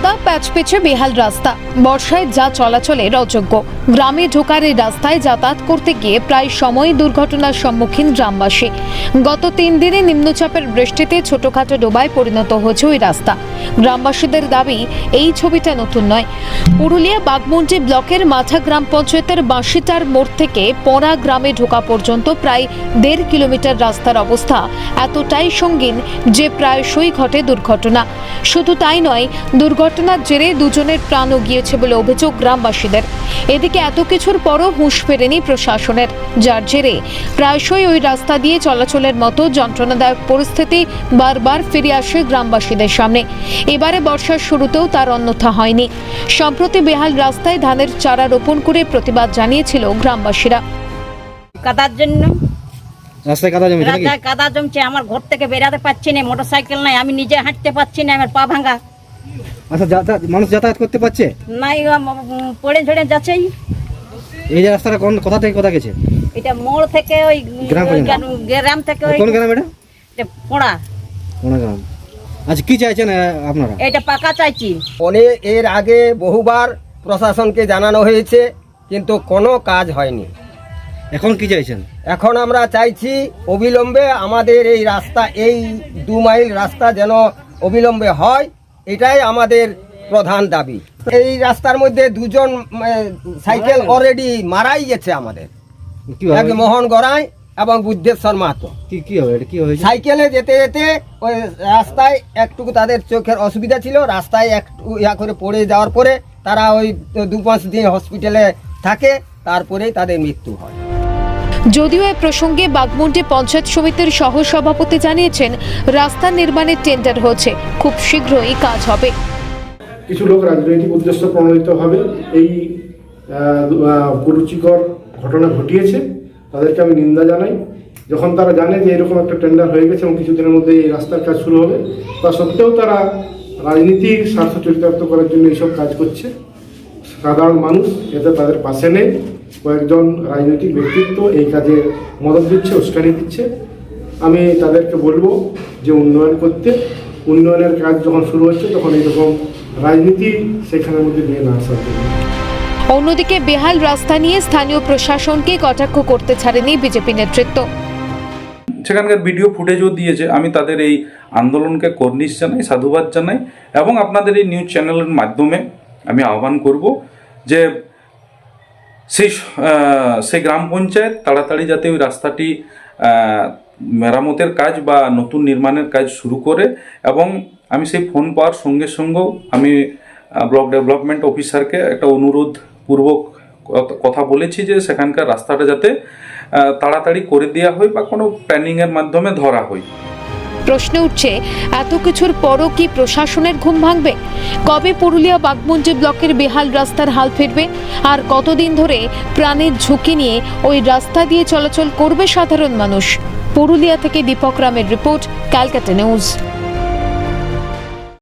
কাদা প্যাচপেচে বেহাল রাস্তা, বর্ষায় যা চলাচলের অযোগ্য। গ্রামে ঢোকার এই রাস্তায় যাতায়াত করতে গিয়ে প্রায় সময় দুর্ঘটনার সম্মুখীন গ্রামবাসী। গত 3 দিনে নিম্নচাপের বৃষ্টিতে ছোটখাটো ডোবায় পরিণত হয়েছে ওই রাস্তা। গ্রামবাসীদের দাবি, এই ছবিটা নতুন নয়। পুরুলিয়া বাগমুন্ডি ব্লকের মাথা গ্রাম পঞ্চায়েতের বাঁশিটার মোড় থেকে পড়া গ্রামে ঢোকা পর্যন্ত প্রায় 1.5 কিলোমিটার রাস্তার অবস্থা এতটাই সঙ্গীন যে প্রায়শই ঘটে দুর্ঘটনা। শুধু তাই নয়, দুর্ঘটনার জেরে দুজনের প্রাণও গিয়েছে বলে অভিযোগ গ্রামবাসীদের। এদিকে এত কিছুর পরও হুঁশ ফেরেনি প্রশাসনের, যার জেরে প্রায়শই ওই রাস্তা দিয়ে চলাচলের মতো যন্ত্রণাদায়ক পরিস্থিতি বারবার ফিরে আসে গ্রামবাসীদের সামনে। এবারে বর্ষার শুরুতেও তার অন্যথা হয়নি। সম্প্রতি বেহাল রাস্তায় ধানের চারা রোপণ করে প্রতিবাদ জানিয়েছিল গ্রামবাসীরা। কাদার জন্য রাস্তায় কাদা জমছে, আমার ঘর থেকে বেরাতে পারছি না, মোটরসাইকেল নাই, আমি নিজে হাঁটতে পারছি না, আমার পা ভাঙা। আচ্ছা, মানুষ যাতায়াত করতে পারছে নাই, পড়ে ঝড়ে যাচ্ছেই। এই যে রাস্তাটা কোথা থেকে কোথা গেছে? এটা মোড় থেকে ওই গ্রাম থেকে ওই কোন গ্রাম? এটা পোড়া গ্রাম। আচ্ছা, কি চাইছেন আপনারা? এটা পাকা চাইছি। এর আগে বহুবার প্রশাসনকে জানানো হয়েছে, কিন্তু কোনো কাজ হয়নি। এখন কি চাইছেন? এখন আমরা চাইছি অবিলম্বে আমাদের এই রাস্তা, এই 2 মাইল রাস্তা যেন অবিলম্বে হয়, এটাই আমাদের প্রধান দাবি। এই রাস্তার মধ্যে 2 জন সাইকেল অলরেডি মারাই গেছে আমাদের, এক মোহন গড়াই এবং বুদ্ধেশ্বর মাহাতো। কি হবে? এটা কি হয়েছে? সাইকেলে যেতে যেতে ওই রাস্তায় একটুকু তাদের চোখের অসুবিধা ছিল, রাস্তায় একটু করে পড়ে যাওয়ার পরে তারা ওই 2-5 দিন হসপিটালে থাকে, তারপরেই তাদের মৃত্যু হয়। যদিও এ প্রসঙ্গে বাগমুন্ডি পঞ্চায়েত সমিতির সহসভাপতি জানিয়েছেন, রাস্তা নির্মাণের টেন্ডার হচ্ছে, খুব শীঘ্রই কাজ হবে। কিছু লোক রাজনৈতিক উদ্দেশ্য প্রণোদিতভাবে এই কুরুচিকর ঘটনা ঘটিয়েছে, তাদেরকে আমি নিন্দা জানাই। যখন তারা জানে যে এরকম একটা টেন্ডার হয়ে গেছে এবং কিছুদিনের মধ্যে এই রাস্তার কাজ শুরু হবে, তা সত্ত্বেও তারা রাজনীতির স্বার্থ চরিতার্থ করার জন্য এইসব কাজ করছে। সাধারণ মানুষ এতে তাদের পাশে নেই, কয়েকজন রাজনৈতিক ব্যক্তিত্ব এই কাজে মদত দিচ্ছে, উস্কানি দিচ্ছে। আমি তাদেরকে বলবো যে উন্নয়ন করতে, উন্নয়নের কাজ যখন শুরু হচ্ছে তখন এইরকম রাজনীতি সেখানের মধ্যে নিয়ে না আসার জন্য। অন্যদিকে বেহাল রাস্তা নিয়ে স্থানীয় প্রশাসনকে কটাক্ষ করতে ছাড়েনি বিজেপি নেতৃত্ব। সেখানকার ভিডিও ফুটেজও দিয়েছে। আমি তাদের এই আন্দোলনকে কর্নিশ জানাই, সাধুবাদ জানাই, এবং আপনাদের এই নিউজ চ্যানেলের মাধ্যমে আমি আহ্বান করব যে সেই গ্রাম পঞ্চায়েত তাড়াতাড়ি যাতে ওই রাস্তাটি মেরামতের কাজ বা নতুন নির্মাণের কাজ শুরু করে। এবং আমি সেই ফোন পাওয়ার সঙ্গে সঙ্গেও আমি ব্লক ডেভেলপমেন্ট অফিসারকে একটা অনুরোধপূর্বক কথা বলেছি যে সেখানকার রাস্তাটা যাতে তাড়াতাড়ি করে দেওয়া হয় বা কোনো প্ল্যানিংয়ের মাধ্যমে ধরা হয়। প্রশ্ন উঠছে, এত কিছুর পরও কি প্রশাসনের ঘুম ভাঙবে? কবে পুরুলিয়া বাগমুন্ডি ব্লকের বেহাল রাস্তার হাল ফিরবে? আর কতদিন ধরে প্রাণের ঝুঁকি নিয়ে ওই রাস্তা দিয়ে চলাচল করবে সাধারণ মানুষ? পুরুলিয়া থেকে দীপক রামের রিপোর্ট, ক্যালকাটা নিউজ।